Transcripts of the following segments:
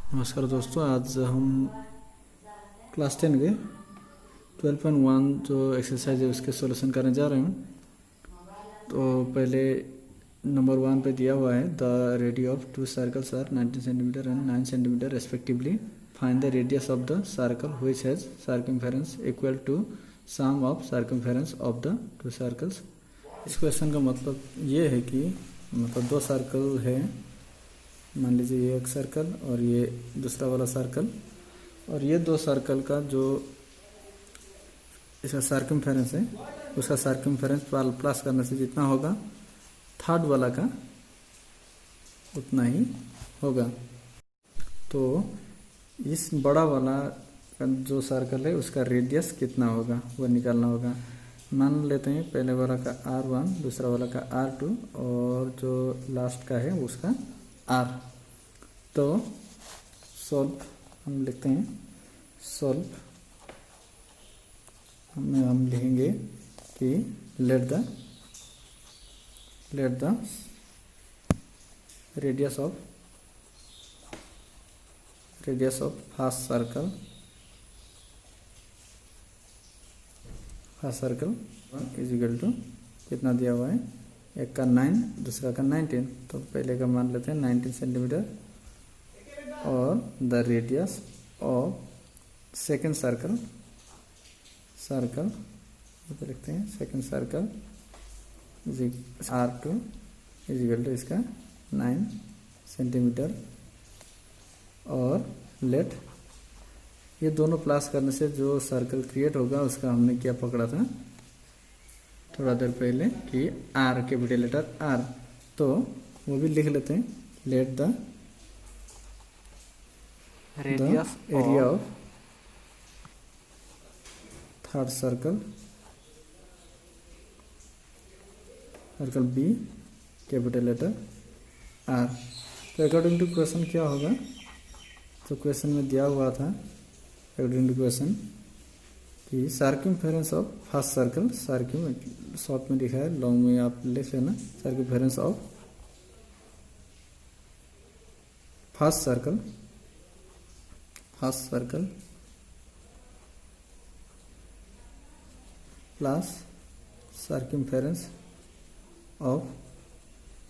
नमस्कार दोस्तों, आज हम क्लास 10 के 12.1 जो एक्सरसाइज है उसके सॉल्यूशन करने जा रहे हैं। तो पहले नंबर 1 पे दिया हुआ है the radius of two circles are 19 centimetre and 9 centimetre respectively. Find the radius of the circle which has circumference equal to sum of circumference of the two circles. इस क्वेश्चन का मतलब ये है कि मतलब दो सर्कल है, मान लीजिए ये एक सर्कल और ये दूसरा वाला सर्कल, और ये दो सर्कल का जो इसका सर्कमफेरेंस है उसका सर्कमफेरेंस प्लस करने से जितना होगा थर्ड वाला का उतना ही होगा। तो इस बड़ा वाला जो सर्कल है उसका रेडियस कितना होगा वो निकालना होगा। मान लेते हैं पहले वाला का R1, दूसरा वाला का R2 और जो लास्ट का है उसका R। तो सॉल्व हम लिखते हैं, सॉल्व हम लिखेंगे कि let the radius of first circle is equal to कितना दिया हुआ है, एक का 9 दूसरा का 19। तो पहले का मान लेते हैं 19 सेंटीमीटर और the radius of second circle लिखते हैं second circle R2 is equal to इसका 9 सेंटीमीटर। और लेट ये दोनों प्लस करने से जो सर्कल क्रिएट होगा उसका हमने क्या पकड़ा था थोड़ा देर पहले कि R, कैपिटल लेटर R। तो वो भी लिख लेते हैं, let the area of third circle B, capital letter R। तो अकॉर्डिंग टू क्वेश्चन क्या होगा, तो क्वेश्चन में दिया हुआ था अकॉर्डिंग टू क्वेश्चन कि circumference of first circle, short में लिखा है, लॉन्ग में आप लिख लेना, circumference of first circle plus circumference of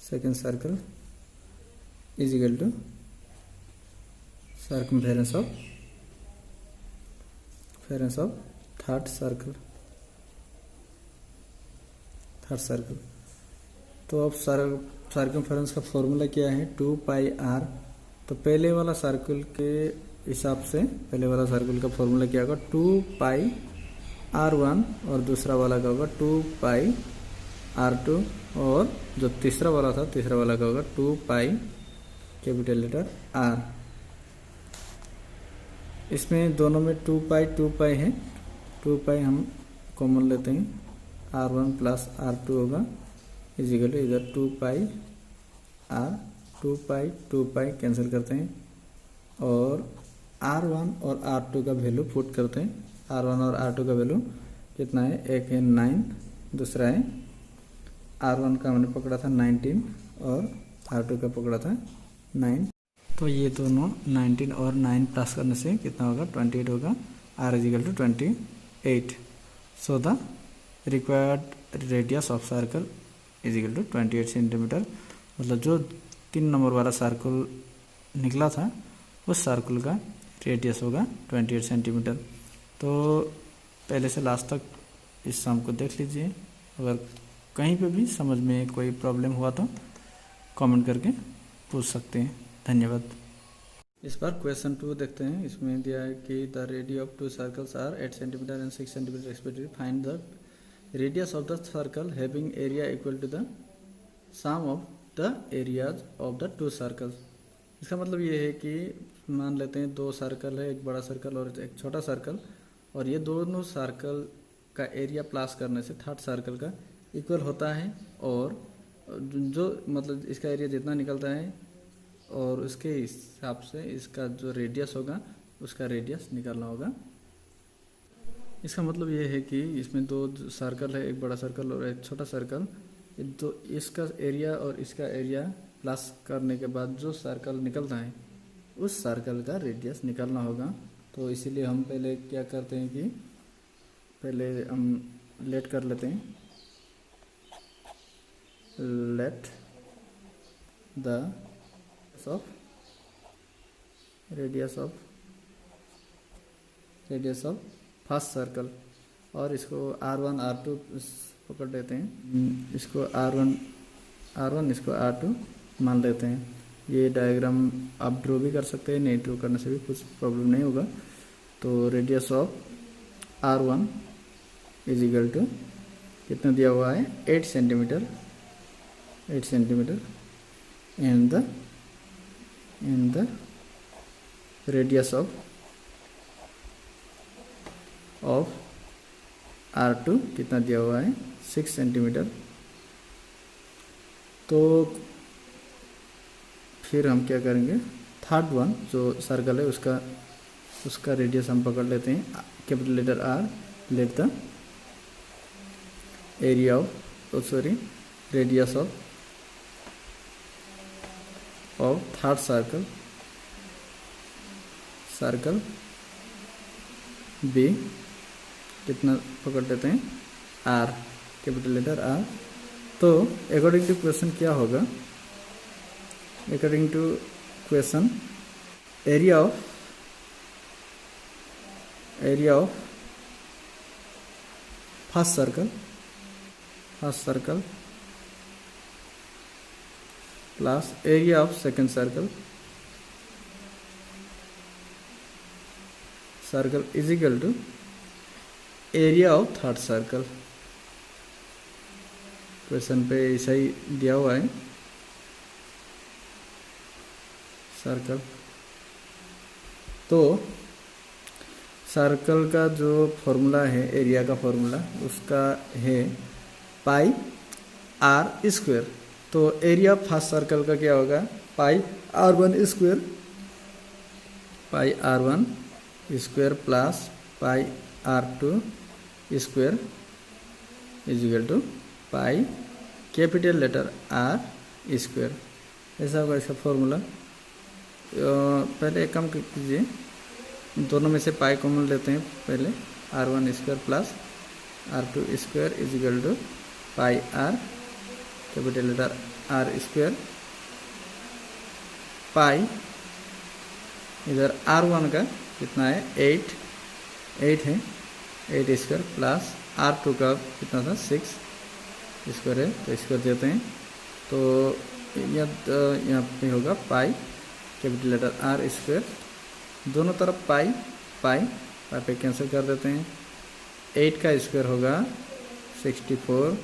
second circle is equal to circumference of third circle. तो अब सर्कमफेरेंस का फॉर्मूला क्या है, 2πr। तो पहले वाला सर्कल के हिसाब से पहले वाला सर्कल का फॉर्मूला क्या होगा, 2πr1 और दूसरा वाला का होगा 2πr2 और जो तीसरा वाला था तीसरा वाला का होगा 2π कैपिटल लेटर R। इसमें दोनों में 2π है, 2π हम कॉमन लेते हैं, R1 प्लस R2 होगा इज इक्वल टू इधर 2πr, 2π कैंसिल करते हैं और R1 और R2 का वैल्यू पुट करते हैं। R1 और R2 का वैल्यू कितना है, एक है 9, दूसरा है R1 का हमने पकड़ा था 19 और R2 का पकड़ा था 9। तो ये दोनों 19 और 9 प्लस करने से कितना होगा, 28 होगा। R is equal to 28। So the required radius of circle is equal to 28 centimetre. मतलब जो 3 नंबर वाला सर्कल निकला था उस सर्कल का रेडियस होगा 28 सेंटीमीटर। तो पहले से लास्ट तक इस सम को देख लीजिए, अगर कहीं पे भी समझ में कोई प्रॉब्लम हुआ तो कमेंट करके पूछ सकते हैं। धन्यवाद। इस बार क्वेश्चन 2 देखते हैं। इसमें दिया है कि the radius of two circles are 8 centimetre and 6 centimetre respectively. Find the radius of the circle having area equal to the sum of the areas of the two circles. इसका मतलब ये है कि मान लेते हैं दो सर्कल है, एक बड़ा सर्कल और एक छोटा सर्कल, और ये दोनों सर्कल का एरिया प्लस करने से थर्ड सर्कल का इक्वल होता है, और जो मतलब इसका एरिया जितना निकलता है और उसके हिसाब से इसका जो रेडियस होगा उसका रेडियस निकालना होगा। इसका मतलब ये है कि इसमें दो सर्कल है, एक बड़ा सर्कल और एक छोटा सर्कल, तो इसका एरिया और इसका एरिया प्लस करने के बाद जो सर्कल निकलता है उस सर्कल का रेडियस निकालना होगा। तो इसीलिए हम पहले क्या करते हैं कि पहले हम लेट कर लेते हैं, let the of radius of first circle, और इसको R1 R2 पकड़ लेते हैं, इसको R1 इसको R2 मान लेते हैं। ये डायग्राम आप ड्रॉ भी कर सकते हैं, नहीं ड्रॉ करने से भी कुछ प्रॉब्लम नहीं होगा। तो radius of R1 is equal to कितना दिया हुआ है 8 centimetre and the radius of R2 कितना दिया हुआ है 6 सेंटीमीटर। तो फिर हम क्या करेंगे, थर्ड वन जो सर्कल है उसका रेडियस हम पकड़ लेते हैं, capital letter R, let the area of radius of third circle B कितना पकड़ लेते हैं R, कैपिटल लेटर R। तो अकॉर्डिंग टू क्वेश्चन क्या होगा, according to question area of first circle plus area of second circle is equal to area of third circle. Question पे ऐसा ही दिया हुआ है सर्कल। तो सर्कल का जो फॉर्मूला है, एरिया का फॉर्मूला उसका है पाई R स्क्वायर। तो एरिया फर्स्ट सर्कल का क्या होगा, pi R1 square plus pi R2 square is equal to pi capital letter R square. ऐसा होगा इसका फॉर्मूला। पहले एक काम कीजिए, दोनों में से पाई कॉमन लेते हैं। पहले R1 square plus R2 square is equal to pi R capital letter R square, pi इधर R1 का कितना है 8 है, 8 स्क्वायर प्लस R2 का कितना था 6 स्क्वायर है, तो स्क्वायर देते हैं। तो यहाँ पे होगा pi capital letter R square, दोनों तरफ पाई पे कैंसिल कर देते हैं। 8 का स्क्वायर होगा 64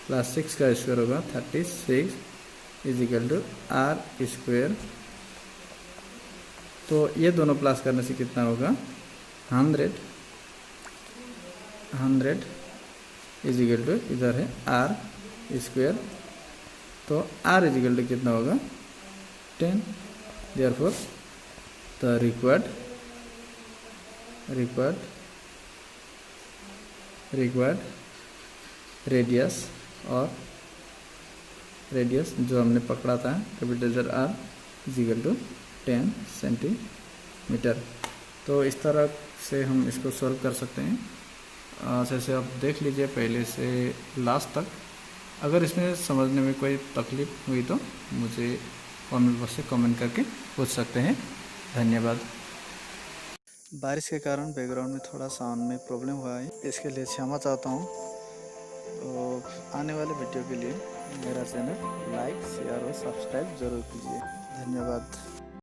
प्लस 6 का स्क्वायर होगा 36 is equal to R square. तो ये दोनों प्लस करने से कितना होगा 100 इज इक्वल टू इधर है R स्क्वायर, तो R इज इक्वल टू कितना होगा 10। देयरफॉर द रिक्वायर्ड रेडियस जो हमने पकड़ा था capital letter R is equal to 10 centimetre. तो इस तरह से हम इसको सॉल्व कर सकते हैं। जैसे आप देख लीजिए पहले से लास्ट तक। अगर इसमें समझने में कोई तकलीफ हुई तो मुझे कमेंट बॉक्स से कमेंट करके पूछ सकते हैं। धन्यवाद। बारिश के कारण बैकग्राउंड में थोड़ा साउंड में प्रॉब्लम हुआ है, इसके लिए क्षमा चाहता हूँ। तो आने वाले वीडियो के लिए मेरा चैनल लाइक शेयर और सब्सक्राइब जरूर कीजिए। धन्यवाद।